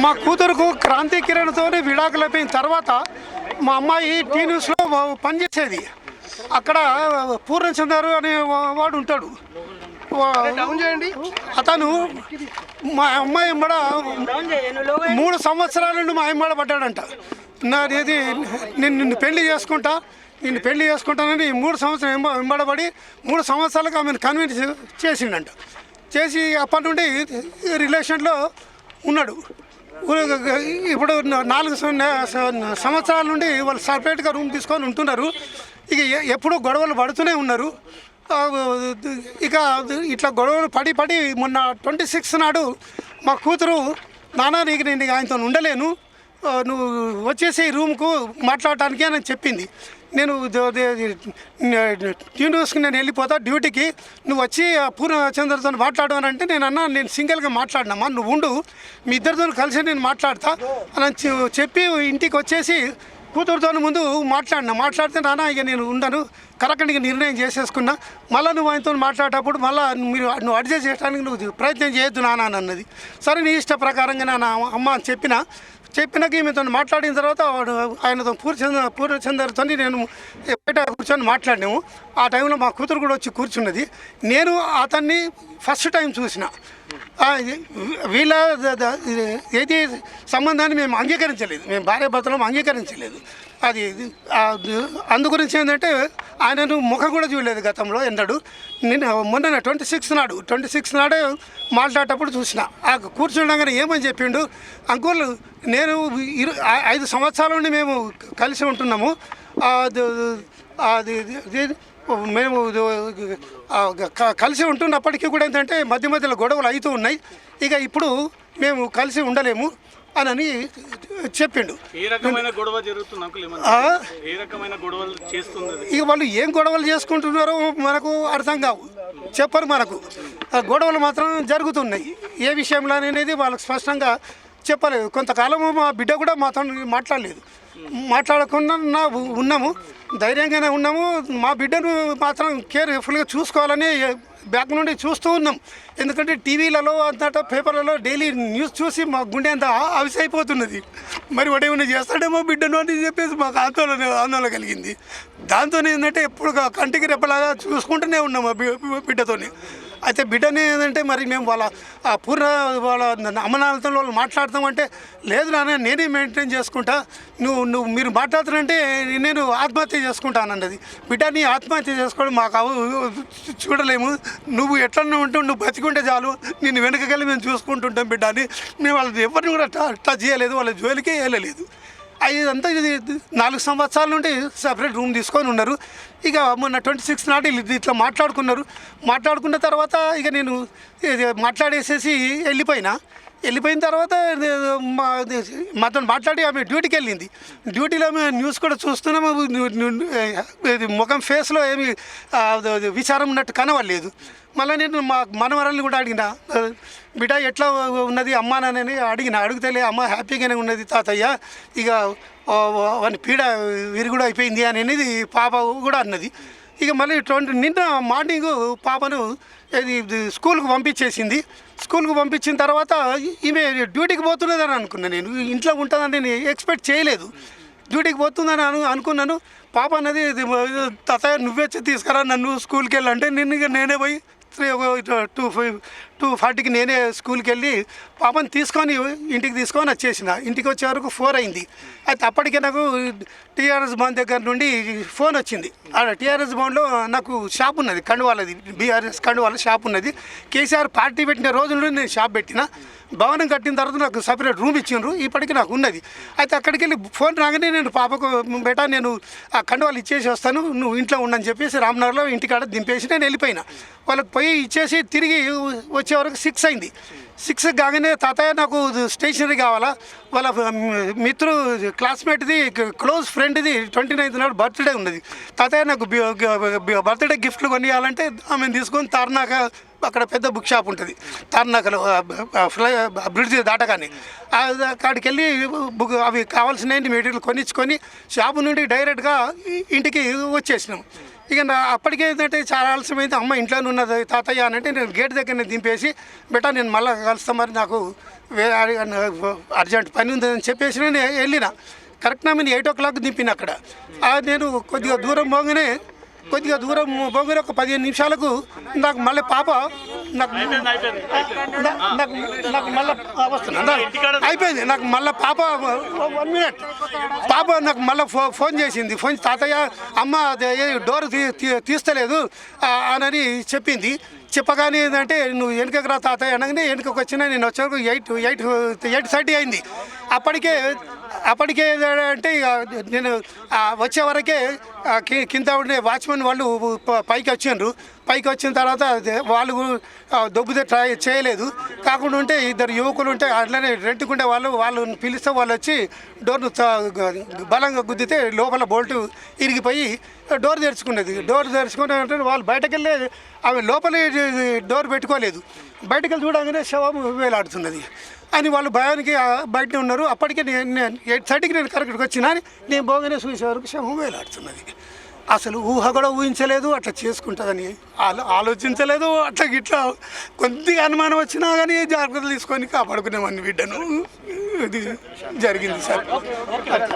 మా కూతురుకు క్రాంతి కిరణ్తో విడాకులు అయిపోయిన తర్వాత మా అమ్మాయి టీ న్యూస్లో పనిచేసేది. అక్కడ పూర్ణచందర్ అనే వాడు ఉంటాడు. అతను మా అమ్మాయి ఎంబడ 3 సంవత్సరాల నుండి మా ఎంబడ పడ్డాడంట. నాది నిన్ను పెళ్లి చేసుకుంటానని 3 సంవత్సరం వెంబడబడి 3 సంవత్సరాలకు ఆమెను కన్విన్స్ చేసిండంట. చేసి అప్పటి నుండి రిలేషన్లో ఉన్నాడు. ఇప్పుడు 4 సంవత్సరాల నుండి వాళ్ళు సపరేట్గా రూమ్ తీసుకొని ఉంటున్నారు. ఇక ఎప్పుడూ గొడవలు పడుతూనే ఉన్నారు. ఇక ఇట్లా గొడవలు పడి మొన్న 26 నాడు మా కూతురు, నాన్న నేను ఆయనతో ఉండలేను, నువ్వు వచ్చేసి రూమ్కు మాట్లాడటానికి అని చెప్పింది. నేను న్యూస్కి నేను వెళ్ళిపోతా డ్యూటీకి, నువ్వు వచ్చి పూర్ణచంద్రతో మాట్లాడు అని అంటే నేను సింగిల్గా మాట్లాడినామా, నువ్వు ఉండు, మీ ఇద్దరితో కలిసి నేను మాట్లాడతా అని చెప్పి ఇంటికి వచ్చేసి కూతురుతో ముందు మాట్లాడితే నాన్న ఇక నేను ఉండను, కరెక్ట్గా నిర్ణయం చేసేసుకున్నా, మళ్ళీ నువ్వు ఆయనతో మాట్లాడేటప్పుడు మళ్ళీ నువ్వు అడ్జస్ట్ చేయడానికి నువ్వు ప్రయత్నం చేయొద్దు నాన్న అని అన్నది. సరే నీ ఇష్ట ప్రకారంగా నా అమ్మ అని చెప్పినాక ఈమెతో మాట్లాడిన తర్వాత ఆయనతో పూర్ణచందర్తో నేను బయట కూర్చొని మాట్లాడినాము. ఆ టైంలో మా కూతురు కూడా వచ్చి కూర్చున్నది. నేను అతన్ని ఫస్ట్ టైం చూసిన. వీళ్ళ ఏది సంబంధాన్ని మేము అంగీకరించలేదు, మేము భార్యాభర్తలు అంగీకరించలేదు. అది అందుగురించి ఏంటంటే ఆయనను ముఖం కూడా చూడలేదు గతంలో ఎన్నడు. నేను మొన్న 26 నాడే మాట్లాడేటప్పుడు చూసిన. కూర్చుండగానే ఏమని చెప్పిండు, అంకుల్ నేను 5 సంవత్సరాల నుండి మేము కలిసి ఉంటున్నాము, అది మేము కలిసి ఉంటున్నప్పటికీ కూడా ఏంటంటే మధ్యలో గొడవలు అవుతూ ఉన్నాయి, ఇక ఇప్పుడు మేము కలిసి ఉండలేము అని చెప్పిండు. ఇక వాళ్ళు ఏం గొడవలు చేసుకుంటున్నారో మనకు అర్థం కావు, చెప్పరు మనకు. గొడవలు మాత్రం జరుగుతున్నాయి. ఏ విషయంలో అనేది వాళ్ళకి స్పష్టంగా చెప్పలేదు. కొంతకాలం మా బిడ్డ కూడా మాతో మాట్లాడకుండా ఉన్నాము, ధైర్యంగానే ఉన్నాము. మా బిడ్డను మాత్రం కేర్ఫుల్గా చూసుకోవాలని బ్యాక్ నుండి చూస్తూ ఉన్నాం. ఎందుకంటే టీవీలలో అంతటా పేపర్లలో డైలీ న్యూస్ చూసి మా గుండె అంతా అయిపోతున్నది. మరి వాడు ఏమైనా చేస్తాడేమో బిడ్డను అని చెప్పేసి మాకు ఆందోళన కలిగింది. దాంతో ఏంటంటే ఎప్పుడు కంటికి రెప్పలాగా చూసుకుంటూనే ఉన్నాం మా బిడ్డతోని. అయితే బిడ్డని ఏంటంటే మరి మేము వాళ్ళ అమ్మనాలతో వాళ్ళు మాట్లాడతామంటే, లేదు నాన్న నేనే మెయింటైన్ చేసుకుంటా, మీరు మాట్లాడుతారంటే నేను ఆత్మహత్య చేసుకుంటానన్నది. బిడ్డని ఆత్మహత్య చేసుకోవడం మాకు చూడలేము, నువ్వు ఎట్లన్నా ఉంటూ నువ్వు బతికుంటే చాలు, నేను వెనకకెళ్ళి మేము చూసుకుంటుంటాం బిడ్డని. మేము వాళ్ళని ఎవరిని కూడా టచ్ చేయలేదు, వాళ్ళ జోలికి వెళ్ళలేదు. అదంతా ఇది 4 సంవత్సరాల నుండి సపరేట్ రూమ్ తీసుకొని ఉన్నారు. ఇక మొన్న 26 నాటి ఇట్లా మాట్లాడుకున్న తర్వాత ఇక నేను మాట్లాడేసేసి వెళ్ళిపోయిన తర్వాత మాతో మాట్లాడి ఆమె డ్యూటీకి వెళ్ళింది. డ్యూటీలో మేము న్యూస్ కూడా చూస్తున్నాము, ముఖం ఫేస్లో ఏమి విచారం ఉన్నట్టు కనవలేదు. మళ్ళీ నేను మా మనవరాల్ని కూడా అడిగిన, బిడ్డ ఎట్లా ఉన్నది అమ్మానని అడిగితేలే అమ్మ హ్యాపీగానే ఉన్నది తాతయ్య, ఇక వాని పీడ విరుగుడు అయిపోయింది అనేది పాప కూడా అన్నది. ఇక మళ్ళీ నిన్న మార్నింగ్ పాపను స్కూల్కి పంపించేసింది. స్కూల్కి పంపించిన తర్వాత ఈమె డ్యూటీకి పోతున్నదని అనుకున్నాను. నేను ఇంట్లో ఉంటుందని నేను ఎక్స్పెక్ట్ చేయలేదు. డ్యూటీకి పోతుందని అనుకున్నాను. పాప అన్నది తాతయ్య నువ్వే తీసుకురా నన్ను స్కూల్కి వెళ్ళంటే నేనే పోయి 2:40కి నేనే స్కూల్కి వెళ్ళి పాపని ఇంటికి తీసుకొని వచ్చేసిన. ఇంటికి వచ్చే వరకు 4 అయింది. అయితే అప్పటికే నాకు టీఆర్ఎస్ భవన్ దగ్గర నుండి ఫోన్ వచ్చింది. ఆ టీఆర్ఎస్ భవన్లో నాకు షాప్ ఉన్నది, కండువాలది, బీఆర్ఎస్ కండువాల షాప్ ఉన్నది. కేసీఆర్ పార్టీ పెట్టిన రోజు నుండి నేను షాప్ పెట్టిన. భవనం కట్టిన తర్వాత నాకు సపరేట్ రూమ్ ఇచ్చిండ్రు, ఇప్పటికీ నాకు ఉన్నది. అయితే అక్కడికి వెళ్ళి ఫోన్ రాగానే నేను పాపకు బేటా నేను ఆ కండువాలు ఇచ్చేసి వస్తాను, నువ్వు ఇంట్లో ఉండని చెప్పేసి రామ్నగర్లో ఇంటికాడ దింపేసి నేను వెళ్ళిపోయినా. వాళ్ళకి పోయి ఇచ్చేసి తిరిగి వచ్చే వరకు 6 అయింది. 6 కాగానే తాతయ్య నాకు స్టేషనరీ కావాలా, వాళ్ళ క్లాస్మేట్ది క్లోజ్ ఫ్రెండ్ది 29th నాడు బర్త్డే ఉన్నది, తాతయ్య నాకు బర్త్డే గిఫ్ట్లు కొనియాలంటే ఆమెను తీసుకొని తార్నాక అక్కడ పెద్ద బుక్ షాప్ ఉంటుంది తార్నాకలో బ్రిడ్జ్ దాటగానే, అక్కడికి వెళ్ళి అవి కావాల్సిన మెటీరియల్ కొనిచ్చుకొని షాపు నుండి డైరెక్ట్గా ఇంటికి వచ్చేసినాం. ఇక అప్పటికే ఏంటంటే చాలా ఆలస్యమైంది. అమ్మ ఇంట్లోనే ఉన్నది తాతయ్య అని అంటే నేను గేట్ దగ్గరనే దింపేసి బెటా నేను మళ్ళీ కలుస్తా, మరి నాకు అర్జెంట్ పని ఉందని చెప్పేసి నేను వెళ్ళిన. కరెక్ట్గా నేను 8 o'clock దింపిన అక్కడ. నేను కొద్దిగా దూరం పోగానే ఒక 15 నిమిషాలకు నాకు మళ్ళీ పాప నాకు మళ్ళీ వస్తున్నా అయిపోయింది. నాకు మళ్ళీ పాప 1 minute పాప నాకు మళ్ళీ ఫోన్ చేసింది. తాతయ్య అమ్మ డోర్ తీస్తలేదు అని చెప్పింది. చెప్పగానే ఏంటంటే నువ్వు వెనుకకు రా తాతయ్య అనగానే వెనుకకు వచ్చినా నేను వచ్చేవరకు 8:30 అయింది. అప్పటికే అంటే ఇక నేను వచ్చే వరకే కింద ఉండే వాచ్మెన్ వాళ్ళు పైకి వచ్చిన తర్వాత వాళ్ళు దొబ్బుతే ట్రై చేయలేదు. కాకుండా ఉంటే 2 యువకులు ఉంటే అట్లనే రెంట్కుండే వాళ్ళు పిలిస్తే వాళ్ళు వచ్చి డోర్ను బలంగా గుద్దితే లోపల బోల్టు ఇరిగిపోయి డోర్ తెరుచుకున్నది. డోర్ తెరుచుకునే వాళ్ళు బయటకు వెళ్ళి అవి లోపల డోర్ పెట్టుకోలేదు. బయటకు వెళ్ళి చూడగానే శవం వేలాడుతున్నది అని వాళ్ళు భయానికి బయటనే ఉన్నారు. అప్పటికే నేను 8:30కి నేను కరెక్ట్గా వచ్చినా నేను పోగానే చూసే వరకు శవం వేలాడుతున్నది. అసలు ఊహ కూడా ఊహించలేదు అట్లా చేసుకుంటుందని, ఆలోచించలేదు. అట్లా గిట్లా కొద్దిగా అనుమానం వచ్చినా కానీ జాగ్రత్తలు తీసుకొని కాపాడుకునేవాడిని బిడ్డను. ఇది జరిగింది సార్.